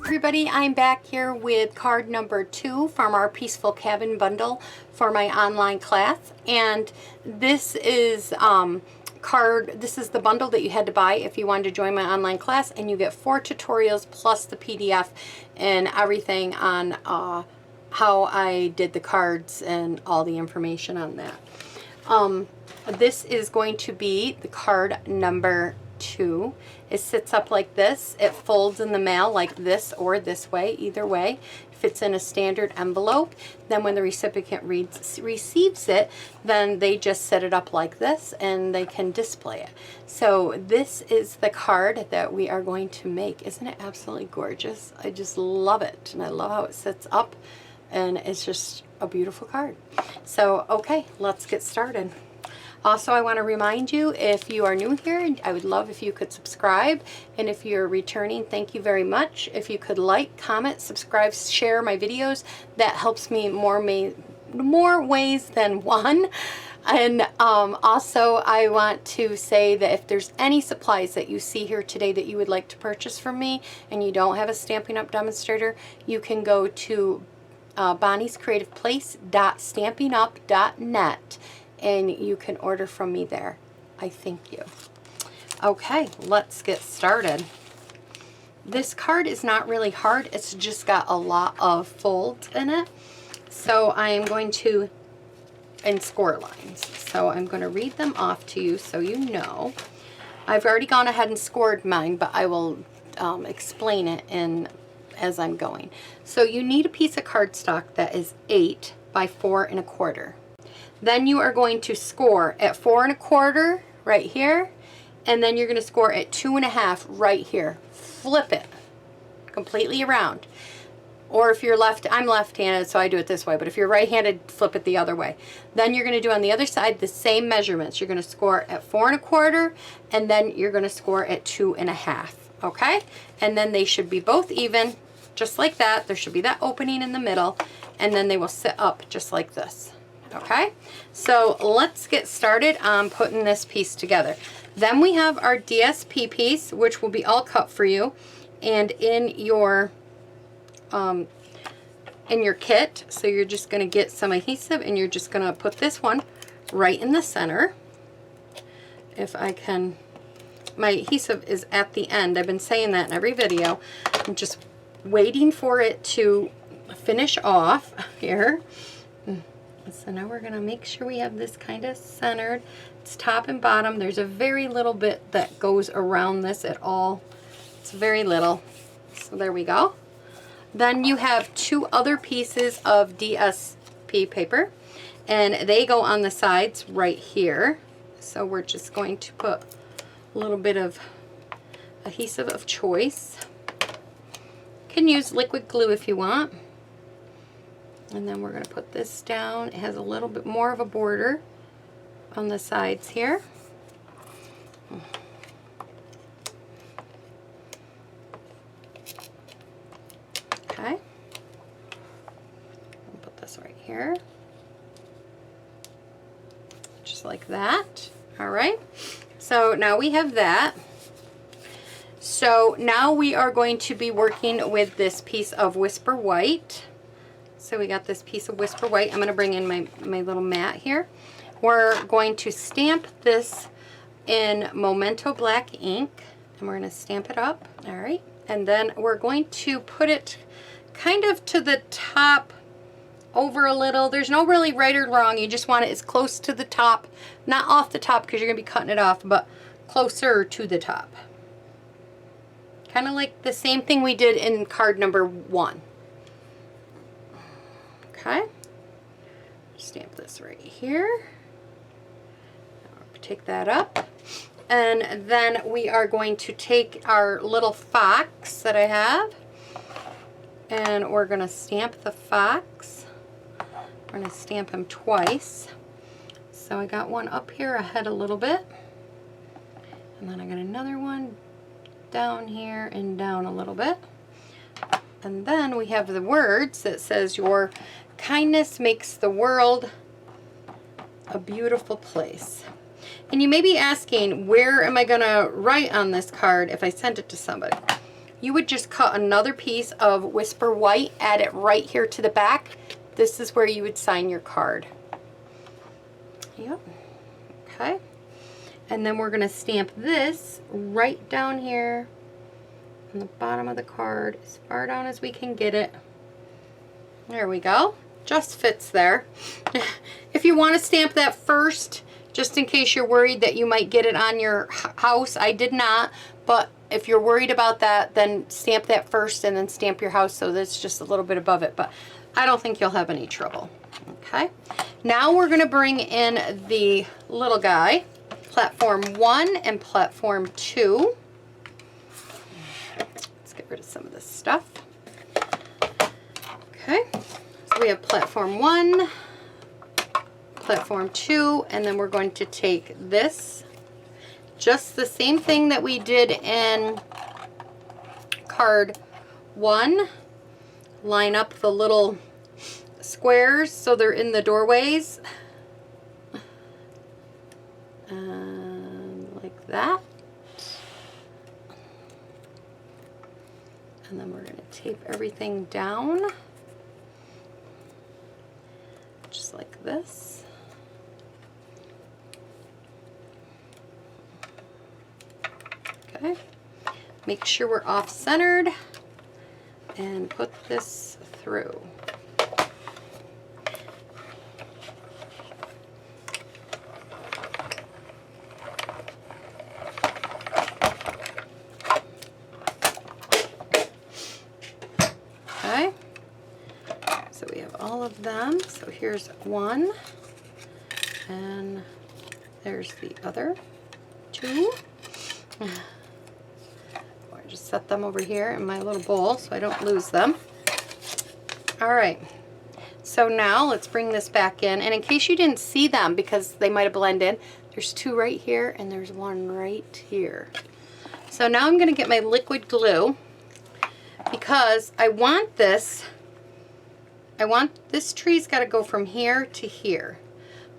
everybody, I'm back here with card number 2 from our Peaceful Cabin bundle for my online class, and this is this is the bundle that you had to buy if you wanted to join my online class, and you get 4 tutorials plus the PDF and everything on how I did the cards and all the information on that. This is going to be the card number 2. It sits up like this. It folds in the mail like this or this way, either way. Fits in a standard envelope. Then when the recipient receives it, then they just set it up like this and they can display it. So this is the card that we are going to make. Isn't it absolutely gorgeous? I just love it, and I love how it sits up, and it's just a beautiful card. So okay, let's get started. Also, I want to remind you, if you are new here, I would love if you could subscribe. And if you're returning, thank you very much. If you could like, comment, subscribe, share my videos, that helps me more ways than one. And also, I want to say that if there's any supplies that you see here today that you would like to purchase from me and you don't have a Stampin' Up! Demonstrator, you can go to bonniescreativeplace.stampinup.net and you can order from me there. I thank you. Okay, let's get started. This card is not really hard. It's just got a lot of folds in it. So I am going to, and score lines. So I'm going to read them off to you so you know. I've already gone ahead and scored mine, but I will explain it as I'm going. So you need a piece of cardstock that is 8 by 4 1/4. Then you are going to score at 4 1/4 right here, and then you're going to score at 2 1/2 right here. Flip it completely around. Or if you're I'm left-handed, so I do it this way, but if you're right-handed, flip it the other way. Then you're going to do on the other side the same measurements. You're going to score at 4 1/4, and then you're going to score at 2 1/2. Okay? And then they should be both even, just like that. There should be that opening in the middle, and then they will sit up just like this. Okay, so let's get started on putting this piece together. Then we have our DSP piece, which will be all cut for you, and in your kit. So you're just going to get some adhesive, and you're just going to put this one right in the center. If I can, my adhesive is at the end. I've been saying that in every video. I'm just waiting for it to finish off here. So now we're going to make sure we have this kind of centered. It's top and bottom. There's a very little bit that goes around this at all. It's very little. So there we go. Then you have 2 other pieces of DSP paper, and they go on the sides right here. So we're just going to put a little bit of adhesive of choice. You can use liquid glue if you want. And then we're going to put this down. It has a little bit more of a border on the sides here. Okay. I'll put this right here. Just like that. All right. So now we have that. So now we are going to be working with this piece of Whisper White. So we got this piece of Whisper White. I'm going to bring in my little mat here. We're going to stamp this in Memento black ink, and we're going to stamp it up. All right. And then we're going to put it kind of to the top, over a little. There's no really right or wrong. You just want it as close to the top, not off the top because you're going to be cutting it off, but closer to the top. Kind of like the same thing we did in card number 1. Okay, stamp this right here. Take that up, and then we are going to take our little fox that I have, and we're going to stamp the fox. We're going to stamp him twice. So I got one up here ahead a little bit, and then I got another one down here and down a little bit. And then we have the words that says, "Your kindness makes the world a beautiful place." And you may be asking, where am I going to write on this card if I send it to somebody? you would just cut another piece of Whisper White, add it right here to the back. This is where you would sign your card. Yep. Okay. And then we're going to stamp this right down here on the bottom of the card, as far down as we can get it. There we go. Just fits there. If you want to stamp that first, just in case you're worried that you might get it on your house, I did not, but if you're worried about that, then stamp that first and then stamp your house so that's just a little bit above it, but I don't think you'll have any trouble. Okay, now we're going to bring in the little guy, platform 1 and platform 2. Let's get rid of some of this stuff. Okay, so we have platform 1, platform 2, and then we're going to take this, just the same thing that we did in card 1, line up the little squares so they're in the doorways, and like that. And then we're going to tape everything down, just like this. Okay. Make sure we're off-centered and put this through. Okay. So we have all of them. So here's one, and there's the other two. I just set them over here in my little bowl so I don't lose them. All right, so now let's bring this back in, and in case you didn't see them because they might have blended, there's two right here and there's one right here. So now I'm going to get my liquid glue because I want this tree's got to go from here to here,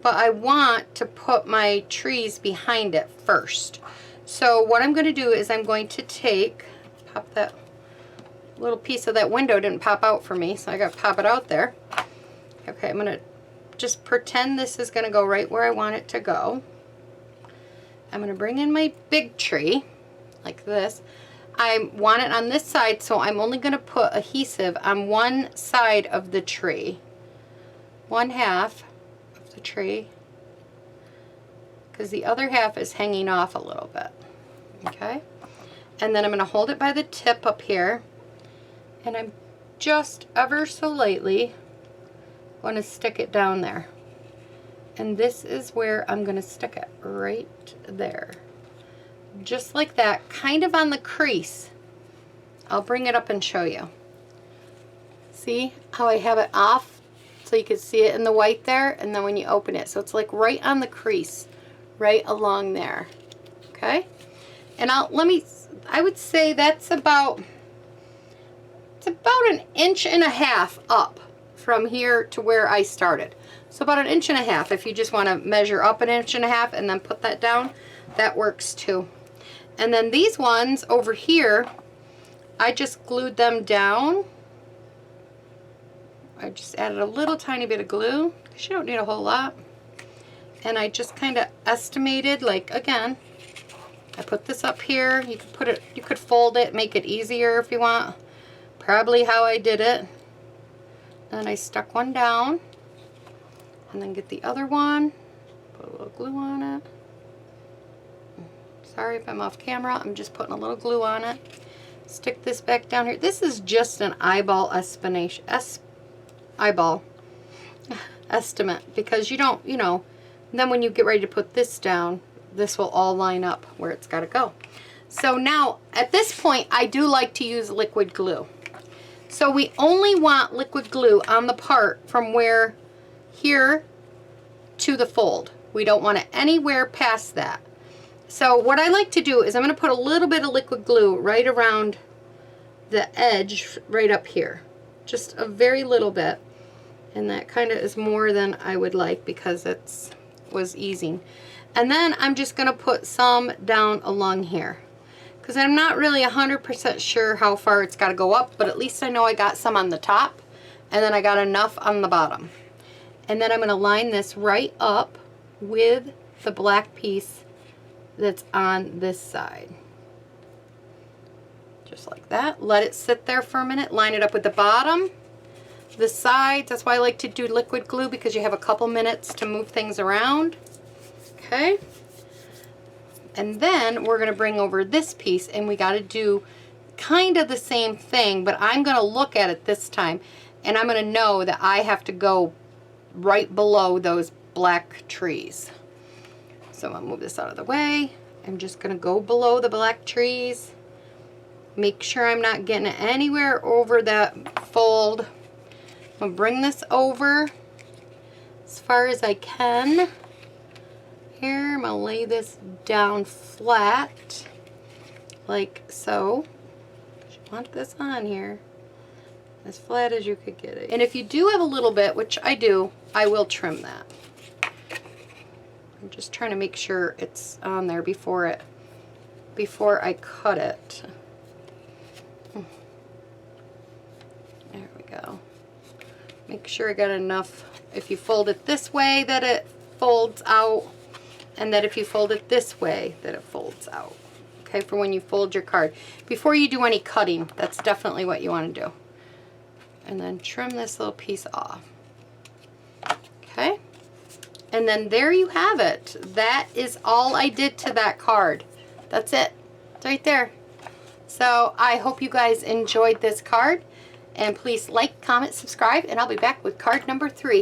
but I want to put my trees behind it first. So what I'm going to do is I'm going to pop that little piece of that window didn't pop out for me, so I got to pop it out there. Okay, I'm going to just pretend this is going to go right where I want it to go. I'm going to bring in my big tree like this. I want it on this side, so I'm only going to put adhesive on one side of the tree. One half of the tree, because the other half is hanging off a little bit. Okay, and then I'm going to hold it by the tip up here, and I'm just ever so lightly going to stick it down there. And this is where I'm going to stick it, right there. Just like that, kind of on the crease. I'll bring it up and show you. See how I have it off so you can see it in the white there, and then when you open it, so it's like right on the crease, right along there. Okay, and I would say that's about, it's about 1.5 inches up from here to where I started. So about 1.5 inches. If you just want to measure up 1.5 inches and then put that down, that works too. And then these ones over here, I just glued them down. I just added a little tiny bit of glue, because you don't need a whole lot. And I just kind of estimated, like, again, I put this up here. You could put it, you could fold it, make it easier if you want. Probably how I did it. Then I stuck one down, and then get the other one, put a little glue on it. Sorry if I'm off camera, I'm just putting a little glue on it. Stick this back down here. This is just an eyeball estimation, estimate, because you don't, you know, then when you get ready to put this down, this will all line up where it's got to go. So now, at this point, I do like to use liquid glue. So we only want liquid glue on the part from where here to the fold. We don't want it anywhere past that. So what I like to do is I'm going to put a little bit of liquid glue right around the edge right up here. Just a very little bit. And that kind of is more than I would like because it was easing. And then I'm just going to put some down along here, because I'm not really 100% sure how far it's got to go up, but at least I know I got some on the top, and then I got enough on the bottom. And then I'm going to line this right up with the black piece that's on this side. Just like that. Let it sit there for a minute. Line it up with the bottom, the sides. That's why I like to do liquid glue, because you have a couple minutes to move things around. Okay. And then we're going to bring over this piece, and we got to do kind of the same thing, but I'm going to look at it this time, and I'm going to know that I have to go right below those black trees. So I'm going to move this out of the way. I'm just going to go below the black trees. Make sure I'm not getting it anywhere over that fold. I'm going to bring this over as far as I can. Here, I'm going to lay this down flat, like so. You want this on here as flat as you could get it. And if you do have a little bit, which I do, I will trim that. I'm just trying to make sure it's on there before I cut it. There we go. Make sure I got enough. If you fold it this way, that it folds out. And that if you fold it this way, that it folds out. Okay, for when you fold your card. Before you do any cutting, that's definitely what you want to do. And then trim this little piece off. Okay, and then there you have it. That is all I did to that card. That's it. It's right there. So I hope you guys enjoyed this card. And please like, comment, subscribe, and I'll be back with card number 3.